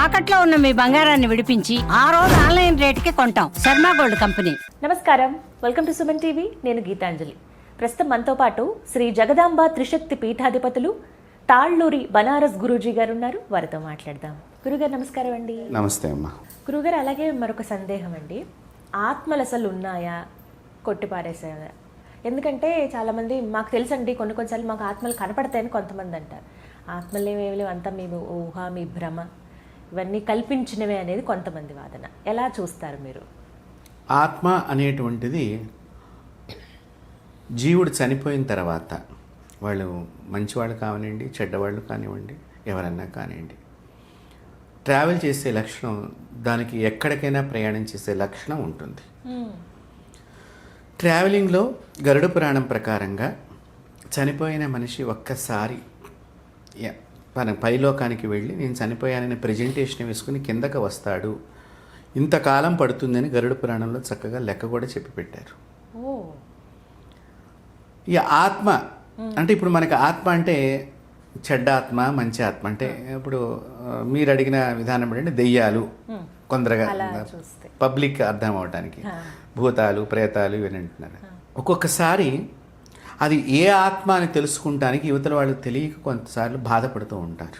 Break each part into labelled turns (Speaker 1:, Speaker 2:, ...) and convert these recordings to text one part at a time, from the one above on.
Speaker 1: తాకట్లో ఉన్న మీ బంగారాన్ని విడిపించి ఆ రోజు ఆన్లైన్ రేటుకి కొంటాం. Sharma gold company.
Speaker 2: నమస్కారం, వెల్కమ్ టు సుమన్ టీవీ. నేను గీతాంజలి. ప్రస్తుతం మనతో పాటు శ్రీ జగదాంబ త్రిశక్తి పీఠాధిపతులు తాళ్ళూరి బనారస్ గురూజీ గారు ఉన్నారు. వారితో మాట్లాడదాం. గురుగారు నమస్కారం అండి.
Speaker 3: నమస్తే అమ్మా.
Speaker 2: గురుగారు, అలాగే మరొక సందేహం అండి, ఆత్మలు అసలు ఉన్నాయా, కొట్టిపారేసాయా? ఎందుకంటే చాలామంది మాకు తెలుసండి, కొన్నిసార్లు మాకు ఆత్మలు కనపడతాయని కొంతమంది అంటారు. ఆత్మలు ఏమేమి లేవు, అంతా మీ ఊహ, మీ భ్రమ, ఇవన్నీ కల్పించినవే అనేది కొంతమంది వాదన. ఎలా చూస్తారు మీరు?
Speaker 3: ఆత్మ అనేటువంటిది జీవుడు చనిపోయిన తర్వాత, వాళ్ళు మంచివాళ్ళు కానివ్వండి, చెడ్డవాళ్ళు కానివ్వండి, ఎవరన్నా కానివ్వండి, ట్రావెల్ చేసే లక్షణం, దానికి ఎక్కడికైనా ప్రయాణం చేసే లక్షణం ఉంటుంది. ట్రావెలింగ్లో గరుడ పురాణం ప్రకారంగా చనిపోయిన మనిషి ఒక్కసారి మన పైలోకానికి వెళ్ళి నేను చనిపోయానని ప్రజెంటేషన్ వేసుకుని కిందకు వస్తాడు, ఇంతకాలం పడుతుందని గరుడ పురాణంలో చక్కగా లెక్క కూడా చెప్పి పెట్టారు. ఈ ఆత్మ అంటే ఇప్పుడు మనకి ఆత్మ అంటే చెడ్డ ఆత్మ, మంచి ఆత్మ అంటే ఇప్పుడు మీరు అడిగిన విధానం ఏంటంటే దెయ్యాలు, కొందరగా పబ్లిక్ అర్థం అవడానికి భూతాలు, ప్రేతాలు ఇవన్నీ అంటున్నారు. ఒక్కొక్కసారి అది ఏ ఆత్మ అని తెలుసుకుంటానికి యువతల వాళ్ళు తెలియక కొంతసార్లు బాధపడుతూ ఉంటారు.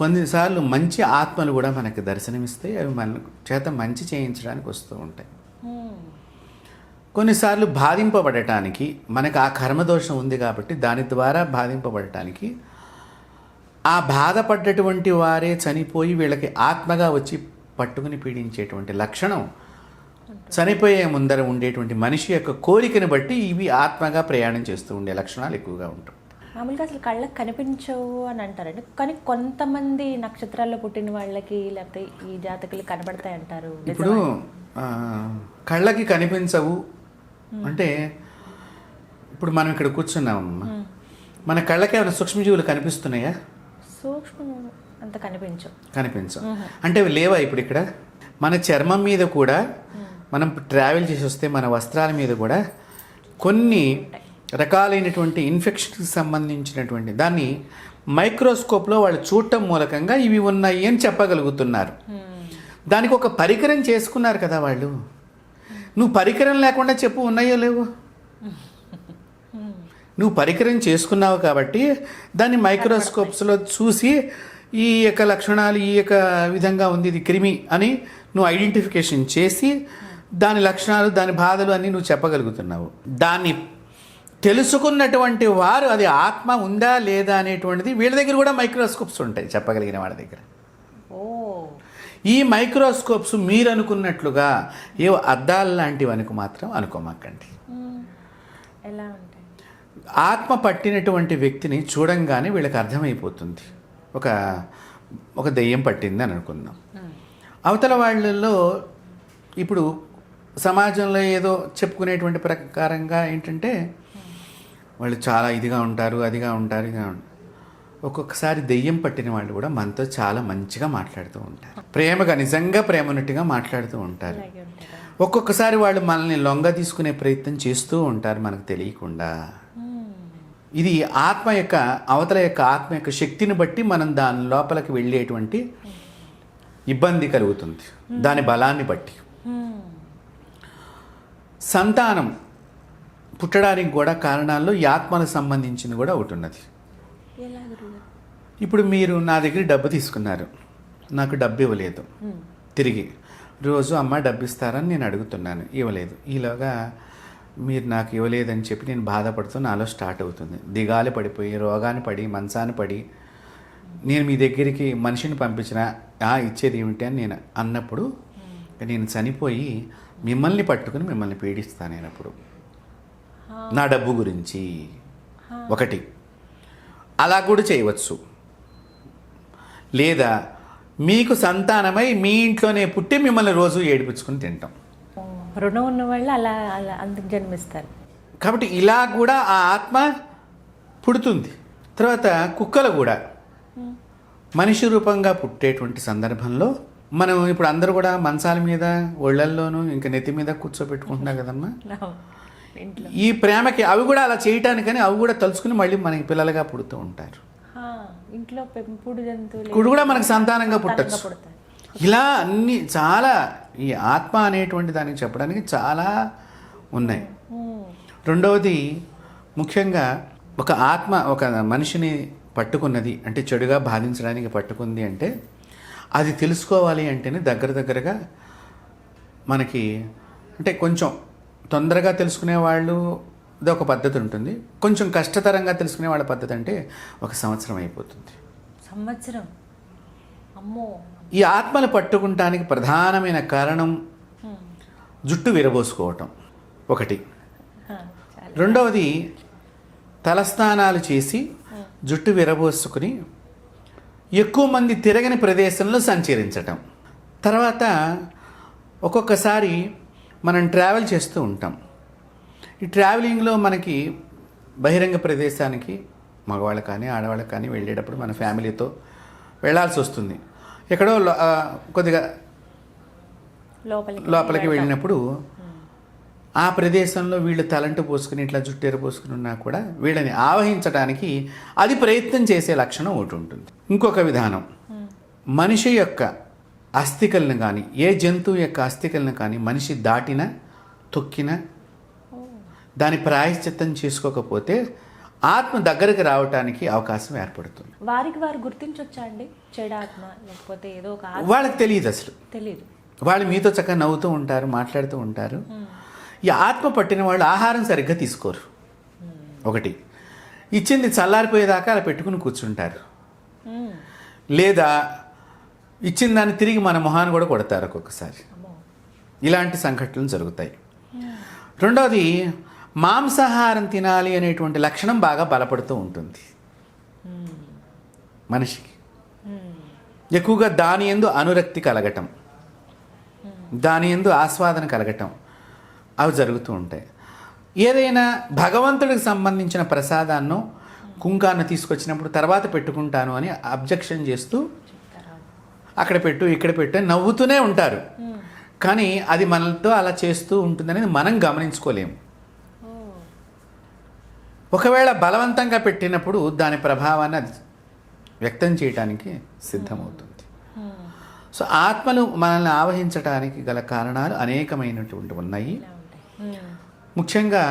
Speaker 3: కొన్నిసార్లు మంచి ఆత్మలు కూడా మనకి దర్శనమిస్తాయి, అవి మన చేత మంచి చేయించడానికి వస్తూ ఉంటాయి. కొన్నిసార్లు బాధింపబడటానికి, మనకు ఆ కర్మదోషం ఉంది కాబట్టి దాని ద్వారా బాధింపబడటానికి, ఆ బాధపడ్డటువంటి వారే చనిపోయి వీళ్ళకి ఆత్మగా వచ్చి పట్టుకుని పీడించేటువంటి లక్షణం చనిపోయే ముందర ఉండేటువంటి మనిషి యొక్క కోరికను బట్టి ఇవి ఆత్మగా ప్రయాణం చేస్తూ ఉండే లక్షణాలు ఎక్కువగా ఉంటాయి.
Speaker 2: మామూలుగా అసలు కళ్ళకి కనిపించవు అని అంటారండి, కానీ కొంతమంది నక్షత్రాల్లో పుట్టిన వాళ్ళకి లేకపోతే ఈ జాతకులు కనబడతాయి అంటారు.
Speaker 3: ఇప్పుడు కళ్ళకి కనిపించవు అంటే, ఇప్పుడు మనం ఇక్కడ కూర్చున్నామమ్మా, మన కళ్ళకి ఏమైనా సూక్ష్మజీవులు కనిపిస్తున్నాయా?
Speaker 2: సూక్ష్మ అంత కనిపించవు
Speaker 3: అంటే అవి లేవా? ఇప్పుడు ఇక్కడ మన చర్మం మీద కూడా, మనం ట్రావెల్ చేసి వస్తే మన వస్త్రాల మీద కూడా కొన్ని రకాలైనటువంటి ఇన్ఫెక్షన్కి సంబంధించినటువంటి దాన్ని మైక్రోస్కోప్లో వాళ్ళు చూడటం మూలకంగా ఇవి ఉన్నాయి అని చెప్పగలుగుతున్నారు. దానికి ఒక పరికరం చేసుకున్నారు కదా వాళ్ళు. నువ్వు పరికరం లేకుండా చెప్పు, ఉన్నాయో లేవు. నువ్వు పరికరం చేసుకున్నావు కాబట్టి దాన్ని మైక్రోస్కోప్స్లో చూసి ఈ యొక్క లక్షణాలు ఈ యొక్క విధంగా ఉంది, ఇది క్రిమి అని నువ్వు ఐడెంటిఫికేషన్ చేసి దాని లక్షణాలు, దాని బాధలు అన్నీ నువ్వు చెప్పగలుగుతున్నావు. దాన్ని తెలుసుకున్నటువంటి వారు అది ఆత్మ ఉందా లేదా అనేటువంటిది వీళ్ళ దగ్గర కూడా మైక్రోస్కోప్స్ ఉంటాయి, చెప్పగలిగిన వాళ్ళ దగ్గర. ఈ మైక్రోస్కోప్స్ మీరు అనుకున్నట్లుగా ఏవో అద్దాలు లాంటివి మాత్రం అనుకోమాకండి.
Speaker 2: ఎలా ఉంటాయి?
Speaker 3: ఆత్మ పట్టినటువంటి వ్యక్తిని చూడంగానే వీళ్ళకి అర్థమైపోతుంది. ఒక దెయ్యం పట్టింది అని అనుకుందాం. అవతల వాళ్ళల్లో ఇప్పుడు సమాజంలో ఏదో చెప్పుకునేటువంటి ప్రకారంగా ఏంటంటే వాళ్ళు చాలా ఇదిగా ఉంటారు, అదిగా ఉంటారు, ఇదిగా ఉంటారు. ఒక్కొక్కసారి దెయ్యం పట్టిన వాళ్ళు కూడా మనతో చాలా మంచిగా మాట్లాడుతూ ఉంటారు, ప్రేమగా, నిజంగా ప్రేమనట్టుగా మాట్లాడుతూ ఉంటారు. ఒక్కొక్కసారి వాళ్ళు మనల్ని లొంగ తీసుకునే ప్రయత్నం చేస్తూ ఉంటారు మనకు తెలియకుండా. ఇది ఆత్మ యొక్క, అవతల యొక్క ఆత్మ యొక్క శక్తిని బట్టి మనం దాని లోపలికి వెళ్ళేటువంటి ఇబ్బంది కలుగుతుంది, దాని బలాన్ని బట్టి. సంతానం పుట్టడానికి కూడా కారణాల్లో ఈ ఆత్మలకు సంబంధించింది కూడా ఒకటి ఉన్నది. ఇప్పుడు మీరు నా దగ్గర డబ్బు తీసుకున్నారు, నాకు డబ్బు ఇవ్వలేదు, తిరిగి రోజు అమ్మ డబ్బు ఇస్తారని నేను అడుగుతున్నాను, ఇవ్వలేదు. ఈలోగా మీరు నాకు ఇవ్వలేదని చెప్పి నేను బాధపడుతూ నాలో స్టార్ట్ అవుతుంది. దిగాలు పడిపోయి, రోగాన్ని పడి, మంచాన్ని పడి, నేను మీ దగ్గరికి మనిషిని పంపించిన ఇచ్చేది ఏమిటి అని నేను అన్నప్పుడు, నేను చనిపోయి మిమ్మల్ని పట్టుకుని మిమ్మల్ని పీడిస్తాను. నేనప్పుడు నా డబ్బు గురించి ఒకటి అలా కూడా చేయవచ్చు. లేదా మీకు సంతానమై మీ ఇంట్లోనే పుట్టి మిమ్మల్ని రోజు ఏడిపించుకుని తింటాం.
Speaker 2: రుణం ఉన్న వాళ్ళు అలా అలా అందుకు జన్మిస్తారు.
Speaker 3: కాబట్టి ఇలా కూడా ఆ ఆత్మ పుడుతుంది. తర్వాత కుక్కలు కూడా మనిషి రూపంగా పుట్టేటువంటి సందర్భంలో మనం ఇప్పుడు అందరూ కూడా మంచాల మీద, ఒళ్ళల్లోనూ, ఇంకా నెత్తి మీద కూర్చోబెట్టుకుంటున్నారు కదమ్మా. ఈ ప్రేమకి అవి కూడా అలా చేయటానికని అవి కూడా తలుచుకుని మళ్ళీ మనకి పిల్లలుగా పుడుతూ ఉంటారు.
Speaker 2: ఇంట్లో పెంపుడు జంతువులు
Speaker 3: ఇప్పుడు కూడా మనకు సంతానంగా పుట్టచ్చు.
Speaker 2: పుడతాయి.
Speaker 3: ఇలా అన్ని చాలా ఈ ఆత్మ అనేటువంటి దానికి చెప్పడానికి చాలా ఉన్నాయి. రెండవది ముఖ్యంగా ఒక ఆత్మ ఒక మనిషిని పట్టుకున్నది అంటే చెడుగా బాధించడానికి పట్టుకుంది అంటే అది తెలుసుకోవాలి అంటేనే దగ్గరగా మనకి అంటే కొంచెం తొందరగా తెలుసుకునే వాళ్ళు ఒక పద్ధతి ఉంటుంది, కొంచెం కష్టతరంగా తెలుసుకునే వాళ్ళ పద్ధతి అంటే 1 సంవత్సరం అయిపోతుంది.
Speaker 2: సంవత్సరం? అమ్మో.
Speaker 3: ఈ ఆత్మలు పట్టుకుంటానికి ప్రధానమైన కారణం జుట్టు విరబోసుకోవటం ఒకటి. రెండవది తలస్నానాలు చేసి జుట్టు విరబోసుకుని ఎక్కువ మంది తిరగని ప్రదేశంలో సంచరించటం. తర్వాత ఒక్కొక్కసారి మనం ట్రావెల్ చేస్తూ ఉంటాం. ఈ ట్రావెలింగ్లో మనకి బహిరంగ ప్రదేశానికి మగవాళ్ళు కానీ ఆడవాళ్ళకి కానీ వెళ్ళేటప్పుడు మన ఫ్యామిలీతో వెళ్ళాల్సి వస్తుంది. ఎక్కడో కొద్దిగా లోపలికి వెళ్ళినప్పుడు ఆ ప్రదేశంలో వీళ్ళు తలంటు పోసుకుని ఇట్లా జుట్టేరు పోసుకుని ఉన్నా కూడా వీళ్ళని ఆవహించడానికి అది ప్రయత్నం చేసే లక్షణం ఒకటి ఉంటుంది. ఇంకొక విధానం, మనిషి యొక్క అస్థికలను కానీ ఏ జంతువు యొక్క అస్థికలను కానీ మనిషి దాటిన తొక్కిన దాని ప్రాయశ్చిత్తం చేసుకోకపోతే ఆత్మ దగ్గరకు రావటానికి అవకాశం ఏర్పడుతుంది.
Speaker 2: వారికి వారు గుర్తించొచ్చా అండి చెడాత్మ లేకపోతే ఏదో ఒక
Speaker 3: వాళ్ళకి తెలియదు, అసలు
Speaker 2: తెలియదు.
Speaker 3: వాళ్ళు మీతో చక్కగా నవ్వుతూ ఉంటారు, మాట్లాడుతూ ఉంటారు. ఈ ఆత్మ పట్టిన వాళ్ళు ఆహారం సరిగ్గా తీసుకోరు. ఒకటి, ఇచ్చింది చల్లారిపోయేదాకా అలా పెట్టుకుని కూర్చుంటారు, లేదా ఇచ్చిన దాన్ని తిరిగి మన మొహాన్ని కూడా కొడతారు ఒక్కొక్కసారి. ఇలాంటి సంఘటనలు జరుగుతాయి. రెండవది, మాంసాహారం తినాలి అనేటువంటి లక్షణం బాగా బలపడుతూ ఉంటుంది మనిషికి. ఎక్కువగా దాని యందు అనురక్తి కలగటం, దాని యందు ఆస్వాదన కలగటం అవి జరుగుతూ ఉంటాయి. ఏదైనా భగవంతుడికి సంబంధించిన ప్రసాదాన్నో కుంకాన్ని తీసుకొచ్చినప్పుడు తర్వాత పెట్టుకుంటాను అని అబ్జెక్షన్ చేస్తూ అక్కడ పెట్టు ఇక్కడ పెట్టు అని నవ్వుతూనే ఉంటారు. కానీ అది మనతో అలా చేస్తూ ఉంటుందనేది మనం గమనించుకోలేము. ఒకవేళ బలవంతంగా పెట్టినప్పుడు దాని ప్రభావాన్ని అది వ్యక్తం చేయడానికి సిద్ధమవుతుంది. సో ఆత్మలు మనల్ని ఆవహించడానికి గల కారణాలు అనేకమైనటువంటి ఉన్నాయి. ముఖ్యంగా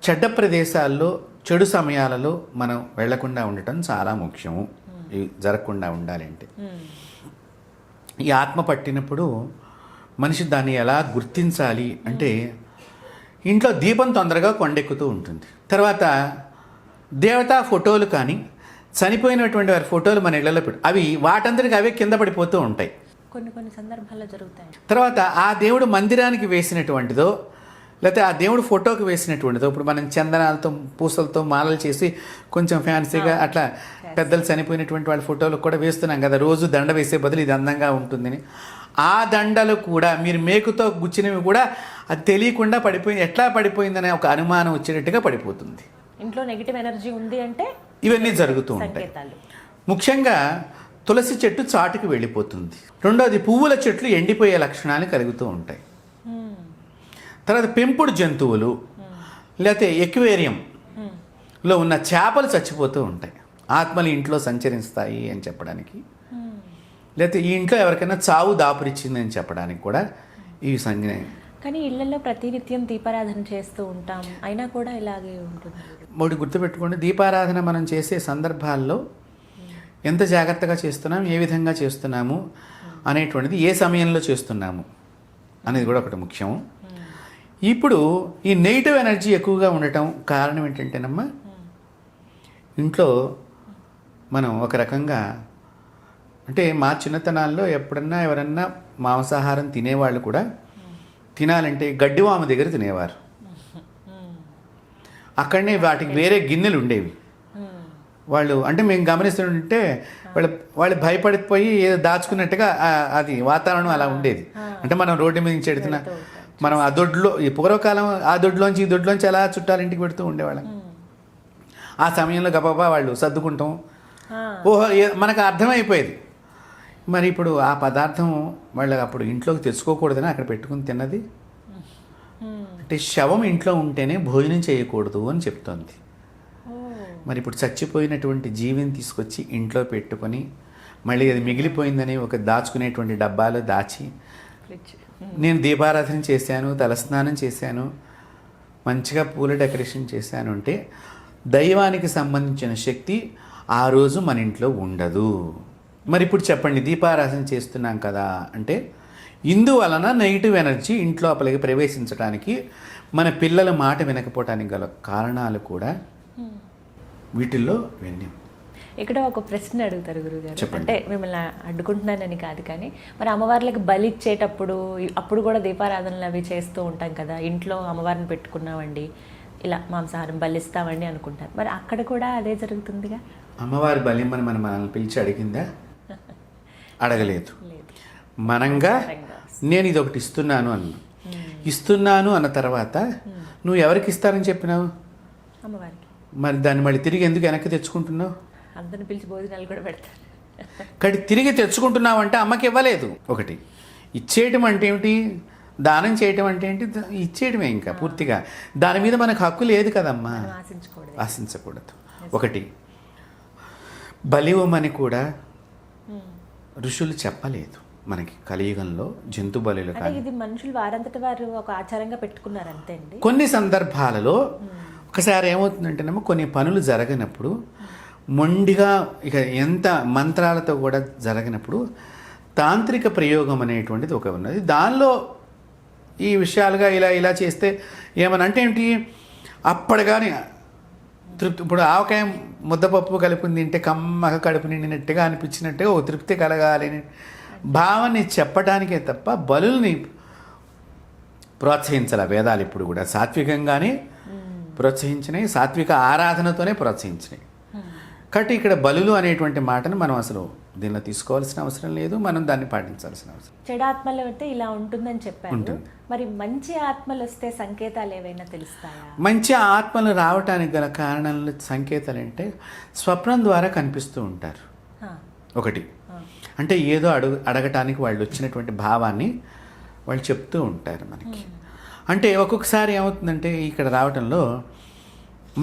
Speaker 3: చెడ్డ ప్రదేశాల్లో చెడు సమయాలలో మనం వెళ్లకుండా ఉండటం చాలా ముఖ్యము. ఇవి జరగకుండా ఉండాలంటే ఈ ఆత్మ పట్టినప్పుడు మనిషి దాన్ని ఎలా గుర్తించాలి అంటే, ఇంట్లో దీపం తొందరగా కొండెక్కుతూ ఉంటుంది. తర్వాత దేవతా ఫోటోలు కానీ చనిపోయినటువంటి వారి ఫోటోలు మన ఇళ్లలో అవి వాటందరికి అవే కింద పడిపోతూ ఉంటాయి.
Speaker 2: కొన్ని సందర్భాల్లో జరుగుతాయి.
Speaker 3: తర్వాత ఆ దేవుడు మందిరానికి వేసినటువంటిదో లేకపోతే ఆ దేవుడు ఫోటోకి వేసినటువంటిదో, ఇప్పుడు మనం చందనాలతో పూసలతో మాలలు చేసి కొంచెం ఫ్యాన్సీగా అట్లా పెద్దలు చనిపోయినటువంటి వాళ్ళ ఫోటోలు కూడా వేస్తున్నాం కదా, రోజు దండ వేసే బదులు ఇది అందంగా ఉంటుందని. ఆ దండలు కూడా మీరు మేకుతో గుచ్చినవి కూడా అది తెలియకుండా పడిపోయింది, ఎట్లా పడిపోయిందనే ఒక అనుమానం వచ్చేటట్టుగా పడిపోతుంది.
Speaker 2: ఇంట్లో నెగిటివ్ ఎనర్జీ ఉంది అంటే
Speaker 3: ఇవన్నీ జరుగుతూ ఉంటాయి. ముఖ్యంగా తులసి చెట్టు చాటుకు వెళ్ళిపోతుంది. రెండోది, పువ్వుల చెట్లు ఎండిపోయే లక్షణాలు కలుగుతూ ఉంటాయి. తర్వాత పెంపుడు జంతువులు లేకపోతే ఎక్వేరియంలో ఉన్న చేపలు చచ్చిపోతూ ఉంటాయి. ఆత్మలు ఇంట్లో సంచరిస్తాయి అని చెప్పడానికి, లేకపోతే ఈ ఇంట్లో ఎవరికైనా చావు దాపురిచ్చిందని చెప్పడానికి కూడా ఇవి సంజ్ఞ.
Speaker 2: కానీ ఇళ్లలో ప్రతినిత్యం దీపారాధన చేస్తూ ఉంటాం, అయినా కూడా ఇలాగే ఉంటుంది.
Speaker 3: ఒకటి గుర్తుపెట్టుకోండి, దీపారాధన మనం చేసే సందర్భాల్లో ఎంత జాగ్రత్తగా చేస్తున్నాం, ఏ విధంగా చేస్తున్నాము అనేటువంటిది, ఏ సమయంలో చేస్తున్నాము అనేది కూడా ఒకటి ముఖ్యము. ఇప్పుడు ఈ నెగిటివ్ ఎనర్జీ ఎక్కువగా ఉండటం కారణం ఏంటంటేనమ్మా, ఇంట్లో మనం ఒక రకంగా అంటే మా చిన్నతనాల్లో ఎప్పుడన్నా ఎవరన్నా మాంసాహారం తినేవాళ్ళు కూడా తినాలంటే గడ్డివామ దగ్గర తినేవారు. అక్కడనే వాటికి వేరే గిన్నెలు ఉండేవి. వాళ్ళు అంటే మేము గమనిస్తుంటే వాళ్ళు భయపడిపోయి ఏదో దాచుకున్నట్టుగా అది వాతావరణం అలా ఉండేది. అంటే మనం రోడ్డు మీద నుంచి ఎడుతున్నా మనం ఆ దొడ్లో, ఈ పూర్వకాలం ఆ దొడ్లోంచి ఈ దొడ్లోంచి అలా చుట్టాలు ఇంటికి పెడుతూ ఉండేవాళ్ళం. ఆ సమయంలో గబగబా వాళ్ళు సర్దుకుంటాం, ఓహో మనకు అర్థమైపోయేది. మరి ఇప్పుడు ఆ పదార్థం వాళ్ళు అప్పుడు ఇంట్లోకి తెచ్చుకోకూడదని అక్కడ పెట్టుకుని తిన్నది. అంటే శవం ఇంట్లో ఉంటేనే భోజనం చేయకూడదు అని చెప్తోంది. మరి ఇప్పుడు చచ్చిపోయినటువంటి జీవిని తీసుకొచ్చి ఇంట్లో పెట్టుకొని మళ్ళీ అది మిగిలిపోయిందని ఒక దాచుకునేటువంటి డబ్బాలో దాచి నేను దీపారాధన చేశాను, తలస్నానం చేశాను, మంచిగా పూల డెకరేషన్ చేశాను అంటే దైవానికి సంబంధించిన శక్తి ఆ రోజు మన ఇంట్లో ఉండదు. మరి ఇప్పుడు చెప్పండి, దీపారాధన చేస్తున్నాం కదా అంటే ఇందువలన నెగిటివ్ ఎనర్జీ ఇంట్లో లోపలికి ప్రవేశించడానికి, మన పిల్లల మాట వినకపోవటానికి గల కారణాలు కూడా వీటిల్లో వెన్నీ.
Speaker 2: ఇక్కడ ఒక ప్రశ్న అడుగుతారు గురుగారు,
Speaker 3: చెప్పండి.
Speaker 2: అంటే మిమ్మల్ని అడ్డుకుంటున్నానని కాదు కానీ, మరి అమ్మవార్లకు బలి ఇచ్చేటప్పుడు అప్పుడు కూడా దీపారాధనలు అవి చేస్తూ ఉంటాం కదా, ఇంట్లో అమ్మవారిని పెట్టుకున్నామండి, ఇలా మాంసాహారం బలిస్తామండి అనుకుంటారు, మరి అక్కడ కూడా అదే జరుగుతుందిగా?
Speaker 3: అమ్మవారి బలిమ్మని మనల్ని పిలిచి అడిగిందా? అడగలేదు. మనంగా నేను ఇది ఒకటి ఇస్తున్నాను ఇస్తున్నాను అన్న తర్వాత నువ్వు ఎవరికి ఇస్తారని చెప్పినావు?
Speaker 2: అమ్మవారికి.
Speaker 3: మరి దాన్ని మళ్ళీ తిరిగి ఎందుకు వెనక్కి తెచ్చుకుంటున్నావు?
Speaker 2: అందరిని పిలిచి భోజనాలు కూడా పెడతారు.
Speaker 3: కానీ తిరిగి తెచ్చుకుంటున్నావు అంటే అమ్మకి ఇవ్వలేదు. ఒకటి ఇచ్చేయటం అంటే ఏమిటి, దానం చేయటం అంటే ఏంటి, ఇచ్చేయటమే ఇంకా పూర్తిగా. దాని మీద మనకు హక్కు లేదు కదమ్మా, ఆశించకూడదు. ఒకటి బలివమని కూడా ఋషులు చెప్పలేదు మనకి కలియుగంలో. జంతు బలులు కానీ
Speaker 2: ఇది మనుషులు వారంతట వారు ఒక ఆచారంగా పెట్టుకున్నారు అంతే అండి.
Speaker 3: కొన్ని సందర్భాలలో ఒకసారి ఏమవుతుందంటేనేమో కొన్ని పనులు జరగనప్పుడు, మొండిగా ఇక ఎంత మంత్రాలతో కూడా జరగనప్పుడు తాంత్రిక ప్రయోగం అనేటువంటిది ఒక ఉన్నది. దానిలో ఈ విషయాలుగా ఇలా ఇలా చేస్తే ఏమని అంటే ఏంటి, అప్పటిగాని తృప్తి, ఇప్పుడు ఆవకాయ ముద్దపప్పు కలుపుని తింటే కమ్మగా కడుపు నిండినట్టుగా అనిపించినట్టుగా ఓ తృప్తి కలగాలని భావాన్ని చెప్పడానికే తప్ప బలుల్ని ప్రోత్సహించాల వేదాలు ఇప్పుడు కూడా. సాత్వికంగానే ప్రోత్సహించినాయి, సాత్విక ఆరాధనతోనే ప్రోత్సహించినాయి. కాబట్టి ఇక్కడ బలులు అనేటువంటి మాటను మనం అసలు దీనిలో తీసుకోవాల్సిన అవసరం లేదు, మనం దాన్ని పాటించాల్సిన అవసరం.
Speaker 2: చెడాత్మలు అంటే ఇలా ఉంటుందని చెప్పారు, మరి మంచి ఆత్మలు వస్తే సంకేతాలు ఏవైనా తెలుస్తాయా?
Speaker 3: మంచి ఆత్మలు రావటానికి గల కారణాలు సంకేతాలు అంటే స్వప్నం ద్వారా కనిపిస్తూ ఉంటారు. ఒకటి అంటే ఏదో అడగటానికి వాళ్ళు వచ్చినటువంటి భావాన్ని వాళ్ళు చెప్తూ ఉంటారు మనకి. అంటే ఒక్కొక్కసారి ఏమవుతుందంటే ఇక్కడ రావటంలో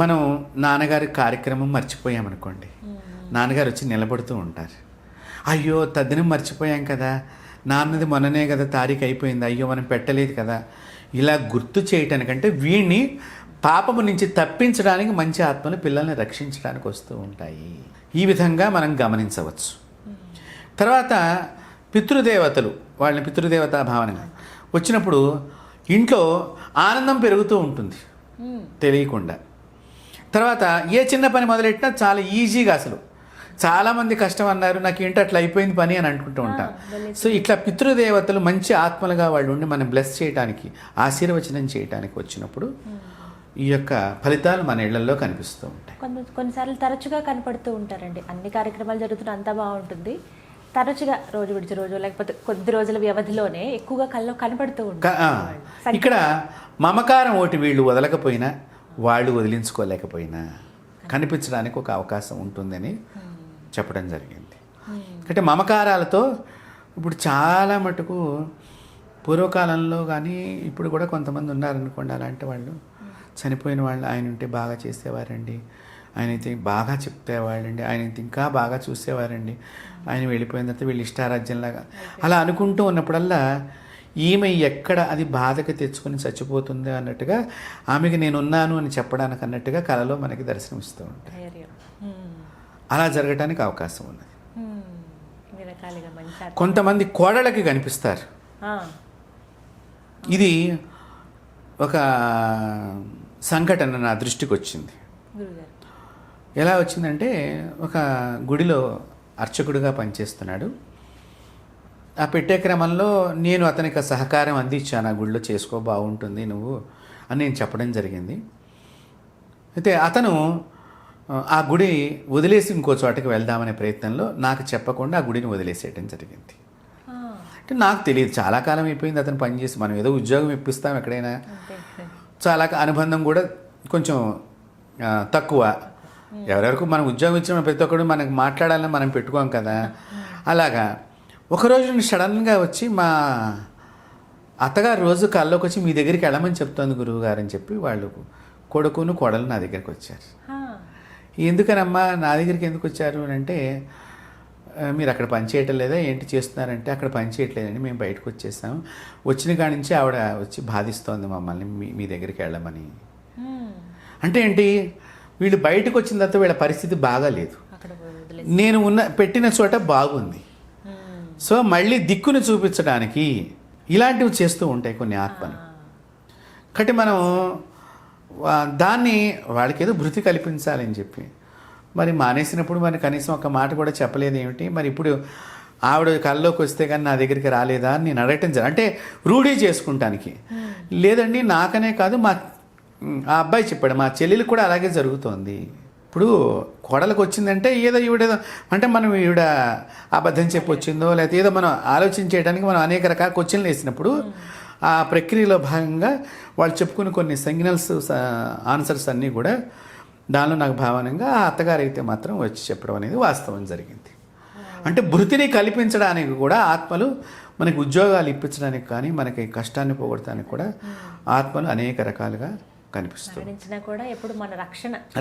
Speaker 3: మనం నాన్నగారి కార్యక్రమం మర్చిపోయామనుకోండి, నాన్నగారు వచ్చి నిలబడుతూ ఉంటారు. అయ్యో తద్దినం మర్చిపోయాం కదా, నాన్నది మొన్ననే కదా తారీఖు అయిపోయింది, అయ్యో మనం పెట్టలేదు కదా, ఇలా గుర్తు చేయటానికంటే వీడిని పాపము నుంచి తప్పించడానికి మంచి ఆత్మలు పిల్లల్ని రక్షించడానికి వస్తూ ఉంటాయి. ఈ విధంగా మనం గమనించవచ్చు. తర్వాత పితృదేవతలు, వాళ్ళని పితృదేవతా భావనగా వచ్చినప్పుడు ఇంట్లో ఆనందం పెరుగుతూ ఉంటుంది తెలియకుండా. తర్వాత ఏ చిన్న పని మొదలెట్టినా చాలా ఈజీగా, అసలు చాలామంది కష్టం అన్నారు, నాకు ఏంటో అట్లా అయిపోయింది పని అని అనుకుంటూ ఉంటాం. సో ఇట్లా పితృదేవతలు మంచి ఆత్మలుగా వాళ్ళు ఉండి మనం బ్లెస్ చేయడానికి, ఆశీర్వచనం చేయడానికి వచ్చినప్పుడు ఈ యొక్క ఫలితాలు మన ఇళ్లలో కనిపిస్తూ ఉంటాయి.
Speaker 2: కొన్నిసార్లు తరచుగా కనపడుతూ ఉంటారండి, అన్ని కార్యక్రమాలు జరుగుతున్న అంతా బాగుంటుంది, తరచుగా రోజు విడిచి రోజు లేకపోతే కొద్ది రోజుల వ్యవధిలోనే ఎక్కువగా కళ్ళలో కనపడుతూ ఉంటారు.
Speaker 3: ఇక్కడ మమకారం ఒకటి వీళ్ళు వదలకపోయినా, వాళ్ళు వదిలించుకోలేకపోయినా కనిపించడానికి ఒక అవకాశం ఉంటుందని చెప్పడం జరిగింది. అంటే మమకారాలతో ఇప్పుడు చాలా మటుకు పూర్వకాలంలో కానీ ఇప్పుడు కూడా కొంతమంది ఉన్నారనుకోండి, అలాంటి వాళ్ళు చనిపోయిన వాళ్ళు ఆయన ఉంటే బాగా చేసేవారండి, ఆయన అయితే బాగా చెప్పేవాళ్ళండి, ఆయన అయితే ఇంకా బాగా చూసేవారండి, ఆయన వెళ్ళిపోయిన తర్వాత వీళ్ళు ఇష్టారాజ్యంలాగా అలా అనుకుంటూ ఉన్నప్పుడల్లా ఈమె ఎక్కడ అది బాధకి తెచ్చుకొని చచ్చిపోతుంది అన్నట్టుగా, ఆమెకి నేనున్నాను అని చెప్పడానికి అన్నట్టుగా కళలో మనకి దర్శనమిస్తూ ఉంటాయి. అలా జరగడానికి అవకాశం ఉన్నది. కొంతమంది కోడళ్ళకి కనిపిస్తారు. ఇది ఒక సంఘటన నా దృష్టికి వచ్చింది. ఎలా వచ్చిందంటే, ఒక గుడిలో అర్చకుడిగా పనిచేస్తున్నాడు. ఆ పెట్టే క్రమంలో నేను అతనికి సహకారం అందించాను, ఆ గుడిలో చేసుకో బాగుంటుంది నువ్వు అని నేను చెప్పడం జరిగింది. అయితే అతను ఆ గుడి వదిలేసి ఇంకో చోటకి వెళ్దామనే ప్రయత్నంలో నాకు చెప్పకుండా ఆ గుడిని వదిలేసేయటం జరిగింది. అంటే నాకు తెలియదు, చాలా కాలం అయిపోయింది అతను పనిచేసి, మనం ఏదో ఉద్యోగం ఇప్పిస్తాం ఎక్కడైనా, చాలా అనుబంధం కూడా కొంచెం తక్కువ. ఎవరెవరికి మనం ఉద్యోగం ఇచ్చిన ప్రతి ఒక్కరు మనకు మాట్లాడాలని మనం పెట్టుకోం కదా. అలాగా ఒకరోజు సడన్గా వచ్చి మా అత్తగారు రోజు కల్లోకి వచ్చి మీ దగ్గరికి వెళ్ళమని చెప్తోంది గురువు గారు అని చెప్పి వాళ్ళు కొడుకును కోడలు నా దగ్గరికి వచ్చారు. ఎందుకనమ్మా నా దగ్గరికి ఎందుకు వచ్చారు అని అంటే, మీరు అక్కడ పని చేయటం లేదా, ఏంటి చేస్తున్నారంటే, అక్కడ పని చేయట్లేదండి, మేము బయటకు వచ్చేసాం, వచ్చిన కాడి నుంచి ఆవిడ వచ్చి బాధిస్తోంది మమ్మల్ని మీ దగ్గరికి వెళ్ళమని. అంటే ఏంటి, వీళ్ళు బయటకు వచ్చిన తర్వాత వీళ్ళ పరిస్థితి బాగాలేదు, నేను పెట్టిన చోట బాగుంది. సో మళ్ళీ దిక్కును చూపించడానికి ఇలాంటివి చేస్తూ ఉంటాయి కొన్ని ఆత్మలు. కాబట్టి మనం దాన్ని వాళ్ళకి ఏదో భృతి కల్పించాలని చెప్పి మరి మానేసినప్పుడు మరి కనీసం ఒక మాట కూడా చెప్పలేదు ఏమిటి, మరి ఇప్పుడు ఆవిడ కళ్ళలోకి వస్తే కానీ నా దగ్గరికి రాలేదా అని నేను అడగటం అంటే రూఢీ చేసుకుంటానికి. లేదండి, నాకనే కాదు, ఆ అబ్బాయి చెప్పాడు, మా చెల్లెలు కూడా అలాగే జరుగుతోంది. ఇప్పుడు కోడలకు వచ్చిందంటే ఈవిడేదో అంటే మనం ఈవిడ అబద్ధం చెప్పి వచ్చిందో లేకపోతే ఏదో మనం ఆలోచించేయడానికి మనం అనేక రకాల క్వశ్చన్లు వేసినప్పుడు ఆ ప్రక్రియలో భాగంగా వాళ్ళు చెప్పుకున్న కొన్ని సిగ్నల్స్ ఆన్సర్స్ అన్నీ కూడా దానిలో నాకు భావనంగా ఆ అత్తగారు అయితే మాత్రం వచ్చి చెప్పడం అనేది వాస్తవం జరిగింది. అంటే భృతిని కల్పించడానికి కూడా ఆత్మలు, మనకి ఉద్యోగాలు ఇప్పించడానికి కానీ మనకి కష్టాన్ని పోగొట్టడానికి కూడా ఆత్మలు అనేక రకాలుగా కనిపిస్తుంది.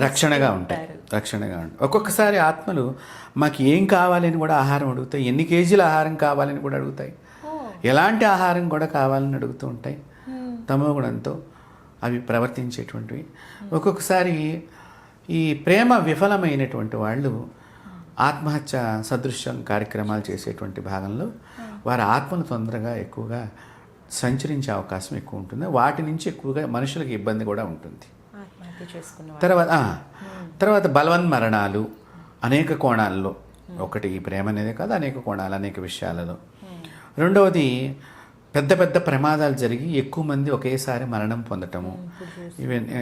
Speaker 3: రక్షణగా ఉంటాయి. ఒక్కొక్కసారి ఆత్మలు మాకు ఏం కావాలని కూడా ఆహారం అడుగుతాయి, ఎన్ని కేజీల ఆహారం కావాలని కూడా అడుగుతాయి, ఎలాంటి ఆహారం కూడా కావాలని అడుగుతూ ఉంటాయి. తమో గుణంతో అవి ప్రవర్తించేటువంటివి. ఒక్కొక్కసారి ఈ ప్రేమ విఫలమైనటువంటి వాళ్ళు ఆత్మహత్య సదృశ్యం కార్యక్రమాలు చేసేటువంటి భాగంలో వారి ఆత్మను తొందరగా ఎక్కువగా సంచరించే అవకాశం ఎక్కువ ఉంటుంది. వాటి నుంచి ఎక్కువగా మనుషులకు ఇబ్బంది కూడా ఉంటుంది. తర్వాత బలవన్మరణాలు అనేక కోణాల్లో, ఒకటి ఈ ప్రేమ అనేది కాదు, అనేక కోణాలు, అనేక విషయాలలో. రెండవది పెద్ద పెద్ద ప్రమాదాలు జరిగి ఎక్కువ మంది ఒకేసారి మరణం పొందటము.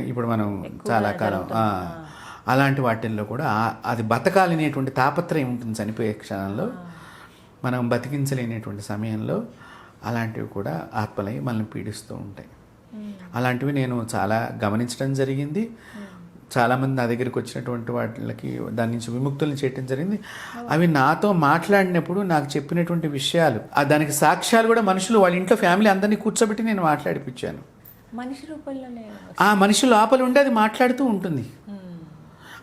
Speaker 3: ఇప్పుడు మనం చాలా కాలం అలాంటి వాటిల్లో కూడా అది బతకాలనేటువంటి తాపత్రయం ఉంటుంది. చనిపోయే క్షణంలో మనం బతికించలేనటువంటి సమయంలో అలాంటివి కూడా ఆత్మలై మనల్ని పీడిస్తూ ఉంటాయి. అలాంటివి నేను చాలా గమనించడం జరిగింది. చాలామంది నా దగ్గరికి వచ్చినటువంటి వాటికి దాని నుంచి విముక్తులను చేయడం జరిగింది. అవి నాతో మాట్లాడినప్పుడు నాకు చెప్పినటువంటి విషయాలు, దానికి సాక్ష్యాలు కూడా మనుషులు వాళ్ళ ఇంట్లో ఫ్యామిలీ అందరినీ కూర్చోబెట్టి నేను మాట్లాడిపించాను. ఆ మనిషి లోపల ఉండి అది మాట్లాడుతూ ఉంటుంది.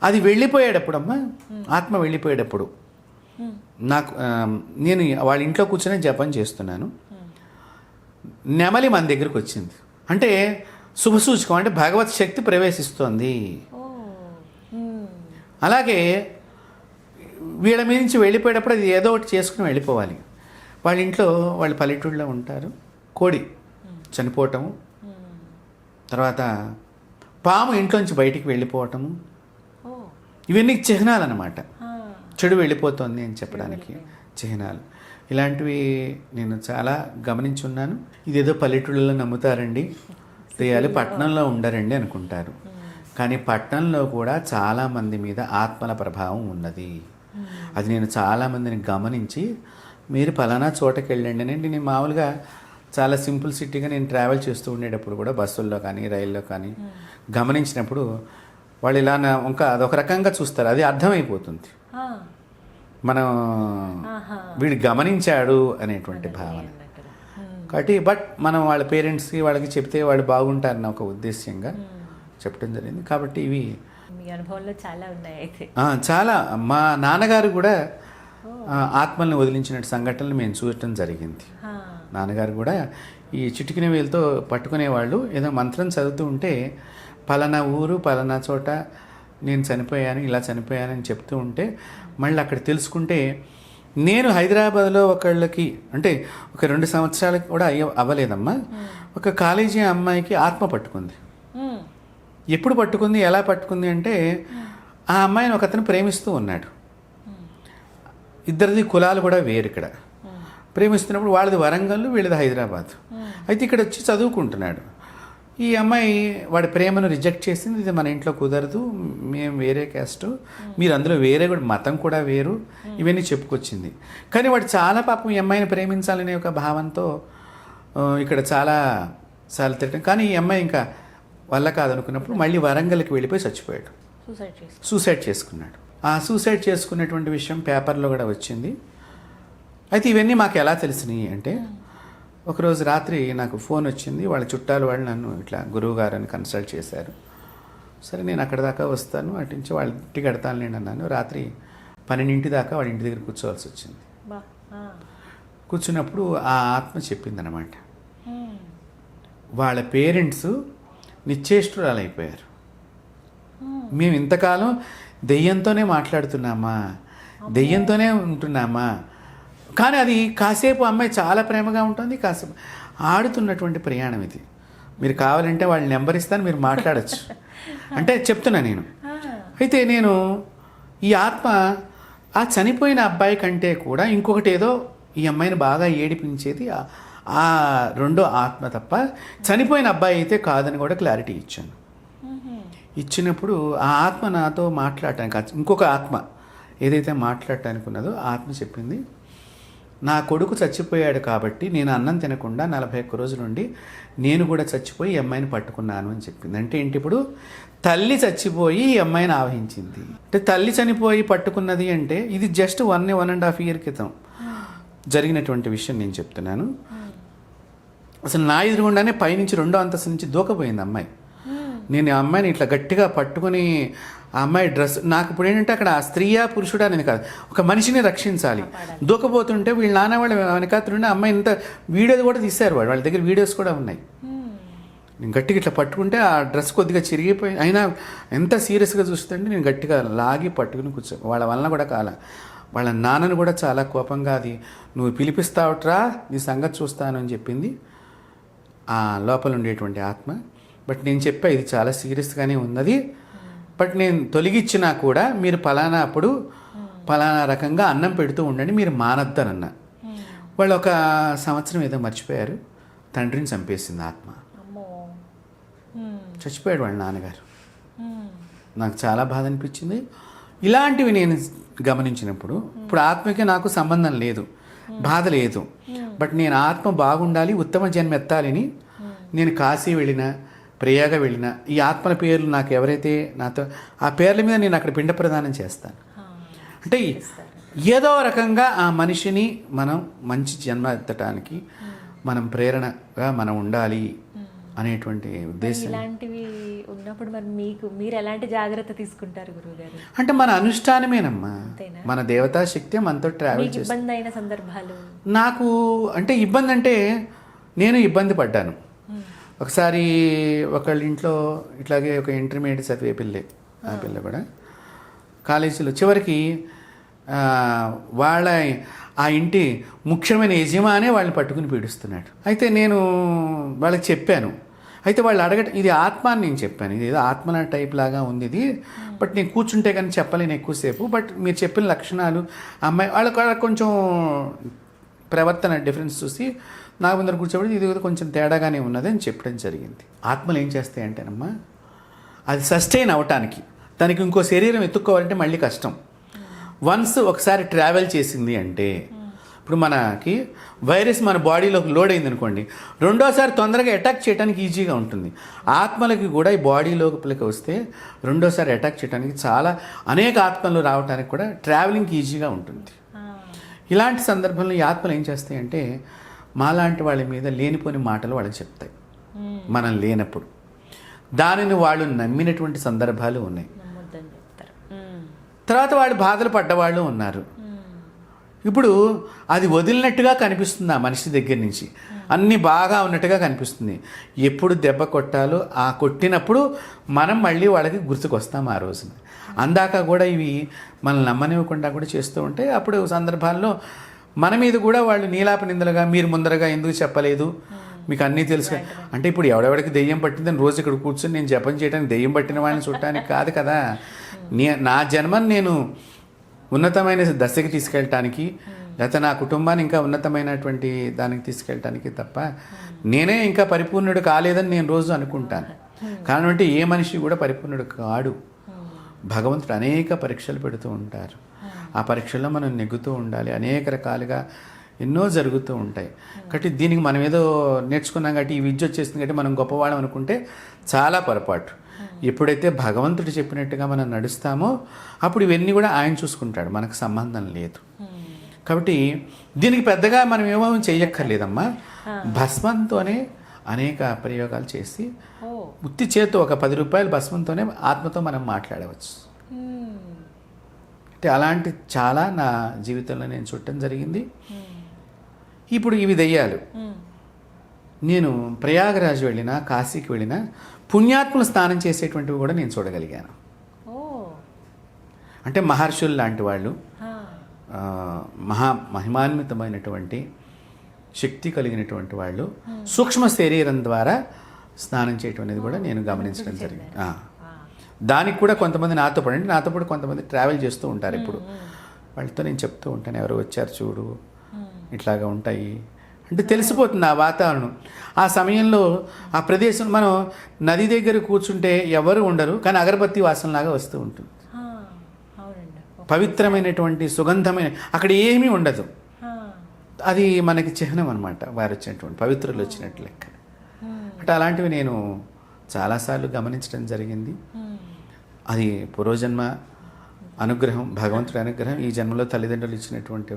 Speaker 3: అది వెళ్ళిపోయేటప్పుడు అమ్మా, ఆత్మ వెళ్ళిపోయేటప్పుడు నాకు నేను వాళ్ళ ఇంట్లో కూర్చొని జపం చేస్తున్నాను, నెమలి మన దగ్గరకు వచ్చింది. అంటే శుభసూచకం, అంటే భగవత్ శక్తి ప్రవేశిస్తోంది. అలాగే వీళ్ళ మీద నుంచి వెళ్ళిపోయేటప్పుడు అది ఏదో ఒకటి చేసుకుని వెళ్ళిపోవాలి. వాళ్ళ ఇంట్లో వాళ్ళు పల్లెటూళ్ళలో ఉంటారు. కోడి చనిపోవటము, తర్వాత పాము ఇంట్లోంచి బయటికి వెళ్ళిపోవటము, ఇవన్నీ చిహ్నాలన్నమాట. చెడు వెళ్ళిపోతుంది అని చెప్పడానికి చిహ్నాలు. ఇలాంటివి నేను చాలా గమనించున్నాను. ఇదేదో పల్లెటూళ్ళలో నమ్ముతారండి, దెయ్యాలు పట్టణంలో ఉండరండి అనుకుంటారు. కానీ పట్టణంలో కూడా చాలామంది మీద ఆత్మల ప్రభావం ఉన్నది. అది నేను చాలామందిని గమనించి, మీరు పలానా చోటకి వెళ్ళండి అని. నేను మామూలుగా చాలా సింపుల్ సిటీగా నేను ట్రావెల్ చేస్తూ ఉండేటప్పుడు కూడా బస్సుల్లో కానీ రైల్లో కానీ గమనించినప్పుడు వాళ్ళు ఇలా ఇంకా అదొక రకంగా చూస్తారు. అది అర్థమైపోతుంది, మనం వీడు గమనించాడు అనేటువంటి భావన. కాబట్టి బట్ మనం వాళ్ళ పేరెంట్స్కి వాళ్ళకి చెప్తే వాళ్ళు బాగుంటారన్న ఒక ఉద్దేశ్యంగా చెప్పడం జరిగింది. కాబట్టి ఇవి
Speaker 2: మీ అనుభవంలో చాలా ఉన్నాయి అయితే.
Speaker 3: చాలా. మా నాన్నగారు కూడా ఆత్మల్ని వదిలించిన సంఘటనలు మేము చూడటం జరిగింది. నాన్నగారు కూడా ఈ చిటికిన వేలుతో పట్టుకునేవాళ్ళు. ఏదో మంత్రం చదువుతూ ఉంటే పలానా ఊరు పలానా చోట నేను చనిపోయాను, ఇలా చనిపోయానని చెప్తూ ఉంటే మళ్ళీ అక్కడ తెలుసుకుంటే, నేను హైదరాబాద్లో ఒకళ్ళకి అంటే ఒక 2 సంవత్సరాలకి కూడా అవ్వలేదమ్మా, ఒక కాలేజీ అమ్మాయికి ఆత్మ పట్టుకుంది. ఎప్పుడు పట్టుకుంది, ఎలా పట్టుకుంది అంటే, ఆ అమ్మాయిని ఒక అతను ప్రేమిస్తూ ఉన్నాడు. ఇద్దరిది కులాలు కూడా వేరు. ఇక్కడ ప్రేమిస్తున్నప్పుడు వాళ్ళది వరంగల్, వీళ్ళది హైదరాబాద్. అయితే ఇక్కడ వచ్చి చదువుకుంటున్నాడు. ఈ అమ్మాయి వాడి ప్రేమను రిజెక్ట్ చేసింది. ఇది మన ఇంట్లో కుదరదు, మేము వేరే క్యాస్ట్, మీరు అందులో వేరే కూడా మతం కూడా వేరు, ఇవన్నీ చెప్పుకొచ్చింది. కానీ వాడు చాలా పాపం ఈ అమ్మాయిని ప్రేమించాలనే ఒక భావంతో ఇక్కడ చాలా తిట్టడం. కానీ ఈ అమ్మాయి ఇంకా వల్ల కాదనుకున్నప్పుడు మళ్ళీ వరంగల్కి వెళ్ళిపోయి చచ్చిపోయాడు, సూసైడ్ చేసుకున్నాడు. ఆ సూసైడ్ చేసుకున్నటువంటి విషయం పేపర్లో కూడా వచ్చింది. అయితే ఇవన్నీ మాకు ఎలా తెలిసినాయి అంటే, ఒకరోజు రాత్రి నాకు ఫోన్ వచ్చింది. వాళ్ళ చుట్టాలు వాళ్ళు నన్ను ఇట్లా గురువు గారని కన్సల్ట్ చేశారు. సరే నేను అక్కడ దాకా వస్తాను, అటు నుంచి వాళ్ళ ఇంటికి కడతానులేండి అన్నాను. రాత్రి 12 దాకా వాడి ఇంటి దగ్గర కూర్చోవాల్సి వచ్చింది.
Speaker 2: బా ఆ.
Speaker 3: కూర్చున్నప్పుడు ఆ ఆత్మ చెప్పిందనమాట, వాళ్ళ పేరెంట్స్ నిశ్చేష్టురాలు అయిపోయారు. మేము ఇంతకాలం దెయ్యంతోనే మాట్లాడుతున్నామా, దెయ్యంతోనే ఉంటున్నామా, కానీ అది కాసేపు అమ్మాయి చాలా ప్రేమగా ఉంటుంది, కాసేపు ఆడుతున్నటువంటి ప్రయాణం ఇది. మీరు కావాలంటే వాళ్ళ నెంబర్ ఇస్తాను, మీరు మాట్లాడచ్చు అంటే చెప్తున్నా నేను. అయితే నేను ఈ ఆత్మ ఆ చనిపోయిన అబ్బాయి కంటే కూడా ఇంకొకటి ఏదో ఈ అమ్మాయిని బాగా ఏడిపించేది ఆ రెండో ఆత్మ తప్ప చనిపోయిన అబ్బాయి అయితే కాదని కూడా క్లారిటీ ఇచ్చాను. ఇచ్చినప్పుడు ఆ ఆత్మ నాతో మాట్లాడటానికి, ఇంకొక ఆత్మ ఏదైతే మాట్లాడటానికి ఉన్నదో ఆ ఆత్మ చెప్పింది, నా కొడుకు చచ్చిపోయాడు కాబట్టి నేను అన్నం తినకుండా 41 రోజుల నుండి నేను కూడా చచ్చిపోయి ఈ అమ్మాయిని పట్టుకున్నాను అని చెప్పింది. అంటే ఏంటి, ఇప్పుడు తల్లి చచ్చిపోయి ఈ అమ్మాయిని ఆవహించింది. అంటే తల్లి చనిపోయి పట్టుకున్నది అంటే ఇది జస్ట్ 1.5 year క్రితం జరిగినటువంటి విషయం నేను చెప్తున్నాను. అసలు నా ఎదురుగుండానే పైనుంచి 2వ అంతస్తు నుంచి దూకపోయింది అమ్మాయి. నేను ఆ అమ్మాయిని ఇట్లా గట్టిగా పట్టుకుని ఆ అమ్మాయి డ్రెస్, నాకు ఇప్పుడు ఏంటంటే అక్కడ స్త్రీయా పురుషుడా అనేది కాదు, ఒక మనిషిని రక్షించాలి. దూకపోతుంటే వీళ్ళ నాన్న వాళ్ళు వెనకాతుండే అమ్మాయి ఇంత వీడియోలు కూడా తీశారు, వాళ్ళ దగ్గర వీడియోస్ కూడా ఉన్నాయి. నేను గట్టిగా ఇట్లా పట్టుకుంటే ఆ డ్రెస్ కొద్దిగా చిరిగిపోయి, అయినా ఎంత సీరియస్గా చూస్తుంటే నేను గట్టిగా లాగి పట్టుకుని వాళ్ళ వలన కూడా కాల. వాళ్ళ నాన్నను కూడా చాలా కోపంగా, అది నువ్వు పిలిపిస్తావుట్రా నీ సంగతి చూస్తాను అని చెప్పింది ఆ లోపల ఉండేటువంటి ఆత్మ. బట్ నేను చెప్పా ఇది చాలా సీరియస్గానే ఉన్నది, బట్ నేను తొలగించినా కూడా మీరు పలానా అప్పుడు పలానా రకంగా అన్నం పెడుతూ ఉండండి, మీరు మానద్దనన్నా. వాళ్ళు 1 సంవత్సరం ఏదో మర్చిపోయారు, తండ్రిని చంపేసింది ఆత్మ. చచ్చిపోయాడు వాళ్ళ నాన్నగారు. నాకు చాలా బాధ అనిపించింది. ఇలాంటివి నేను గమనించినప్పుడు ఇప్పుడు ఆత్మకి నాకు సంబంధం లేదు, బాధ లేదు, బట్ నేను ఆత్మ బాగుండాలి, ఉత్తమ జన్మ ఎత్తాలని నేను కాశీ వెళ్ళినా, ప్రయాగ వెళ్ళినా, ఈ ఆత్మల పేర్లు నాకు ఎవరైతే నాతో ఆ పేర్ల మీద నేను అక్కడ పిండ ప్రదానం చేస్తాను. అంటే ఏదో రకంగా ఆ మనిషిని మనం మంచి జన్మ ఎత్తడానికి మనం ప్రేరణగా మనం ఉండాలి అనేటువంటి ఉద్దేశం.
Speaker 2: ఇలాంటివి ఉన్నప్పుడు మరి మీరు ఎలాంటి జాగ్రత్త తీసుకుంటారు గురువుగారు?
Speaker 3: అంటే మన అనుష్ఠానమేనమ్మా, మన దేవతా శక్తి మనతో ట్రావెల్ చేస్తుంది.
Speaker 2: ఇబ్బంది అయిన సందర్భాలు
Speaker 3: నాకు అంటే ఇబ్బంది అంటే నేను ఇబ్బంది పడ్డాను. ఒకసారి ఒకళ్ళ ఇంట్లో ఇట్లాగే ఒక ఇంటర్మీడియట్ చదివే పిల్లే, ఆ పిల్ల కూడా కాలేజీలో చివరికి వాళ్ళ ఆ ఇంటి ముఖ్యమైన యజమానే వాళ్ళని పట్టుకుని పీడిస్తున్నాడు. అయితే నేను వాళ్ళకి చెప్పాను, అయితే వాళ్ళు ఇది ఆత్మ అని నేను చెప్పాను, ఇది ఏదో ఆత్మల టైప్ లాగా ఉంది ఇది, బట్ నేను కూర్చుంటే కానీ చెప్పలేను ఎక్కువసేపు, బట్ మీరు చెప్పిన లక్షణాలు అమ్మాయి వాళ్ళకి కొంచెం ప్రవర్తన డిఫరెన్స్ చూసి నా ముందర కూర్చోబడి ఇది కొంచెం తేడాగానే ఉన్నది అని చెప్పడం జరిగింది. ఆత్మలు ఏం చేస్తాయంటేనమ్మా, అది సస్టైన్ అవ్వటానికి దానికి ఇంకో శరీరం ఎత్తుక్కోవాలంటే మళ్ళీ కష్టం. వన్స్ ఒకసారి ట్రావెల్ చేసింది అంటే, ఇప్పుడు మనకి వైరస్ మన బాడీలోకి లోడ్ అయింది అనుకోండి, రెండోసారి తొందరగా అటాక్ చేయడానికి ఈజీగా ఉంటుంది. ఆత్మలకి కూడా ఈ బాడీ లోపలికి వస్తే రెండోసారి అటాక్ చేయడానికి చాలా అనేక ఆత్మలు రావడానికి కూడా ట్రావెలింగ్కి ఈజీగా ఉంటుంది. ఇలాంటి సందర్భంలో ఈ ఆత్మలు ఏం చేస్తాయంటే మాలాంటి వాళ్ళ మీద లేనిపోని మాటలు వాళ్ళకి చెప్తాయి మనం లేనప్పుడు. దానిని వాళ్ళు నమ్మినటువంటి సందర్భాలు ఉన్నాయి. తర్వాత వాళ్ళు బాధలు పడ్డవాళ్ళు ఉన్నారు. ఇప్పుడు అది వదిలినట్టుగా కనిపిస్తుంది ఆ మనిషి దగ్గర నుంచి, అన్నీ బాగా ఉన్నట్టుగా కనిపిస్తుంది. ఎప్పుడు దెబ్బ కొట్టాలో ఆ కొట్టినప్పుడు మనం మళ్ళీ వాళ్ళకి గుర్తుకొస్తాం ఆ రోజున. అందాక కూడా ఇవి మనల్ని నమ్మనివ్వకుండా కూడా చేస్తూ ఉంటే అప్పుడు సందర్భాల్లో మన మీద కూడా వాళ్ళు నీలాప నిందలుగా, మీరు ముందరగా ఎందుకు చెప్పలేదు, మీకు అన్నీ తెలుసు అంటే, ఇప్పుడు ఎవడెవడికి దెయ్యం పట్టిందని రోజు ఇక్కడ కూర్చొని నేను జపం చేయడానికి దెయ్యం పట్టిన వాడిని చూడటానికి కాదు కదా. నా జన్మను నేను ఉన్నతమైన దశకి తీసుకెళ్ళటానికి, లేకపోతే నా కుటుంబాన్ని ఇంకా ఉన్నతమైనటువంటి దానికి తీసుకెళ్ళటానికి తప్ప నేనే ఇంకా పరిపూర్ణుడు కాలేదని నేను రోజు అనుకుంటాను. కారణం అంటే ఏ మనిషి కూడా పరిపూర్ణుడు కాడు. భగవంతుడు అనేక పరీక్షలు పెడుతూ ఉంటారు. ఆ పరీక్షల్లో మనం నెగ్గుతూ ఉండాలి. అనేక రకాలుగా ఎన్నో జరుగుతూ ఉంటాయి. కాబట్టి దీనికి మనం ఏదో నేర్చుకున్నాం కాబట్టి ఈ విద్య వచ్చేసింది కాబట్టి మనం గొప్పవాళ్ళం అనుకుంటే చాలా పొరపాటు. ఎప్పుడైతే భగవంతుడు చెప్పినట్టుగా మనం నడుస్తామో అప్పుడు ఇవన్నీ కూడా ఆయన చూసుకుంటాడు, మనకు సంబంధం లేదు. కాబట్టి దీనికి పెద్దగా మనం ఏమో చేయక్కర్లేదమ్మా. భస్మంతోనే అనేక ప్రయోగాలు చేసి ఉత్తి చేత్తో ఒక 10 రూపాయల భస్మంతోనే ఆత్మతో మనం మాట్లాడవచ్చు. అంటే అలాంటి చాలా నా జీవితంలో నేను చూడటం జరిగింది. ఇప్పుడు ఇవి దెయ్యాలు. నేను ప్రయాగరాజ్ వెళ్ళినా, కాశీకి వెళ్ళినా పుణ్యాత్ములు స్నానం చేసేటువంటివి కూడా నేను చూడగలిగాను. అంటే మహర్షులు లాంటి వాళ్ళు, మహిమాన్వితమైనటువంటి శక్తి కలిగినటువంటి వాళ్ళు సూక్ష్మ శరీరం ద్వారా స్నానం చేయటం అనేది కూడా నేను గమనించడం జరిగింది. దానికి కూడా కొంతమంది నాతో పాటు కొంతమంది ట్రావెల్ చేస్తూ ఉంటారు. ఇప్పుడు వాళ్ళతో నేను చెప్తూ ఉంటాను, ఎవరు వచ్చారు చూడు, ఇట్లాగా ఉంటాయి అంటే తెలిసిపోతుంది ఆ వాతావరణం. ఆ సమయంలో ఆ ప్రదేశం, మనం నది దగ్గర కూర్చుంటే ఎవరు ఉండరు, కానీ అగరబత్తి వాసనలాగా వస్తూ ఉంటుంది. పవిత్రమైనటువంటి సుగంధమైన, అక్కడ ఏమీ ఉండదు. అది మనకి చిహ్నం అనమాట, వారు వచ్చినటువంటి పవిత్రులు వచ్చినట్టు లెక్క. అంటే అలాంటివి నేను చాలాసార్లు గమనించడం జరిగింది. అది పూర్వజన్మ అనుగ్రహం, భగవంతుడి అనుగ్రహం, ఈ జన్మలో తల్లిదండ్రులు ఇచ్చినటువంటి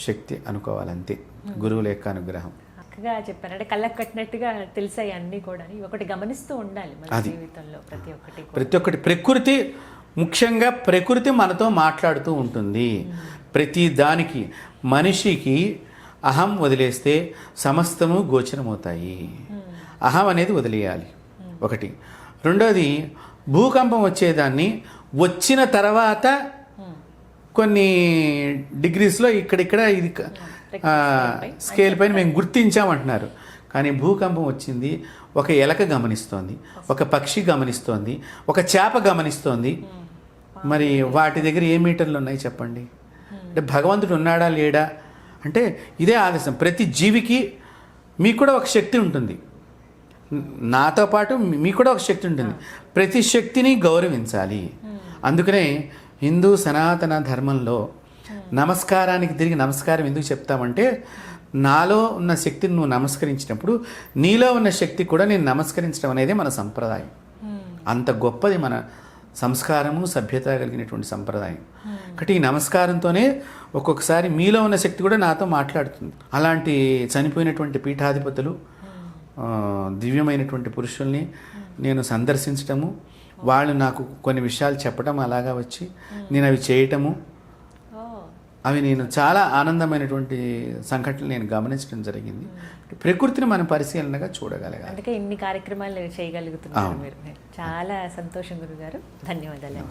Speaker 3: శక్తి అనుకోవాలంతే, గురువుల యొక్క అనుగ్రహం.
Speaker 2: చక్కగా చెప్పారు. అంటే కళ్ళకు కట్టినట్టుగా తెలిసాయి అన్నీ కూడా. ఒకటి గమనిస్తూ ఉండాలి మన జీవితంలో
Speaker 3: ప్రతి ఒక్కటి. ప్రకృతి, ముఖ్యంగా ప్రకృతి మనతో మాట్లాడుతూ ఉంటుంది. ప్రతి దానికి మనిషికి అహం వదిలేస్తే సమస్తము గోచరమవుతాయి. అహం అనేది వదిలేయాలి ఒకటి. రెండోది, భూకంపం వచ్చేదాన్ని వచ్చిన తర్వాత కొన్ని డిగ్రీస్లో ఇక్కడిక్కడ ఇది స్కేల్ పైన మేము గుర్తించామంటున్నారు. కానీ భూకంపం వచ్చింది, ఒక ఎలక గమనిస్తోంది, ఒక పక్షి గమనిస్తోంది, ఒక చేప గమనిస్తోంది. మరి వాటి దగ్గర ఏ మీటర్లు ఉన్నాయి చెప్పండి? అంటే భగవంతుడు ఉన్నాడా లేడా అంటే ఇదే ఆదేశం. ప్రతి జీవికి మీకు కూడా ఒక శక్తి ఉంటుంది, నాతో పాటు మీకు కూడా ఒక శక్తి ఉంటుంది. ప్రతి శక్తిని గౌరవించాలి. అందుకనే హిందూ సనాతన ధర్మంలో నమస్కారానికి తిరిగి నమస్కారం ఎందుకు చెప్తామంటే, నాలో ఉన్న శక్తిని నువ్వు నమస్కరించినప్పుడు నీలో ఉన్న శక్తి కూడా నేను నమస్కరించడం అనేది మన సంప్రదాయం. అంత గొప్పది మన సంస్కారము, సభ్యత కలిగినటువంటి సంప్రదాయం. కాబట్టి ఈ నమస్కారంతోనే ఒక్కొక్కసారి మీలో ఉన్న శక్తి కూడా నాతో మాట్లాడుతుంది. అలాంటి చనిపోయినటువంటి పీఠాధిపతులు, దివ్యమైనటువంటి పురుషుల్ని నేను సందర్శించటము, వాళ్ళు నాకు కొన్ని విషయాలు చెప్పడం, అలాగా వచ్చి నేను అవి చేయటము, అవి నేను చాలా ఆనందమైనటువంటి సంఘటనలు నేను గమనించడం జరిగింది. ప్రకృతిని మనం పరిశీలనగా చూడగలగాలి.
Speaker 2: అందుకే ఇన్ని కార్యక్రమాలు చేయగలుగుతున్నారు మీరు. చాలా సంతోషం గురుగారు. ధన్యవాదాలు.